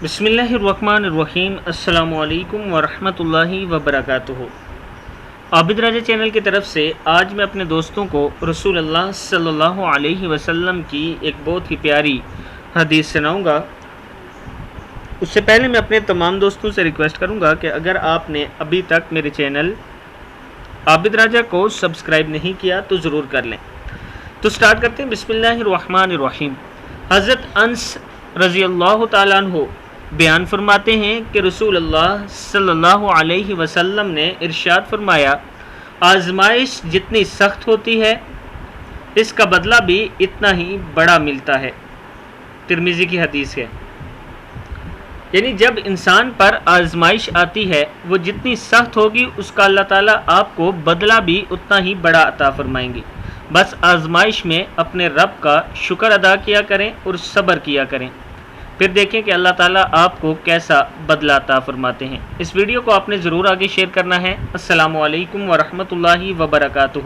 बिस्मिल्लाहिर्रहमानिर्रहीम। अस्सलामु अलैकुम वरहमतुल्लाहि वबरकातुहू। आबिद राजा चैनल की तरफ से आज मैं अपने दोस्तों को रसूल अल्लाह सल्लल्लाहु अलैहि वसल्लम की एक बहुत ही प्यारी हदीस सुनाऊंगा। उससे पहले मैं अपने तमाम दोस्तों से रिक्वेस्ट करूंगा कि अगर आपने अभी तक मेरे चैनल आबिद राजा को सब्सक्राइब नहीं किया तो ज़रूर कर लें। तो स्टार्ट करते हैं। बिस्मिल्लाहिर्रहमानिर्रहीम। हज़रत अनस रज़ी अल्लाह ताला अन्हु बयान फरमाते हैं कि रसूल अल्लाह सल्लल्लाहु अलैहि वसल्लम ने इरशाद फरमाया, आजमाइश जितनी सख्त होती है इसका बदला भी इतना ही बड़ा मिलता है। तिरमिज़ी की हदीस है। यानी जब इंसान पर आजमाइश आती है वो जितनी सख्त होगी उसका अल्लाह ताला आपको बदला भी उतना ही बड़ा अता फरमाएंगे। बस आजमाइश में अपने रब का शुक्र अदा किया करें और सब्र किया करें, फिर देखें कि अल्लाह ताला आपको कैसा बदला अता फरमाते हैं। इस वीडियो को आपने ज़रूर आगे शेयर करना है। अस्सलामु अलैकुम वरहमतुल्लाहि वबरकातुहू।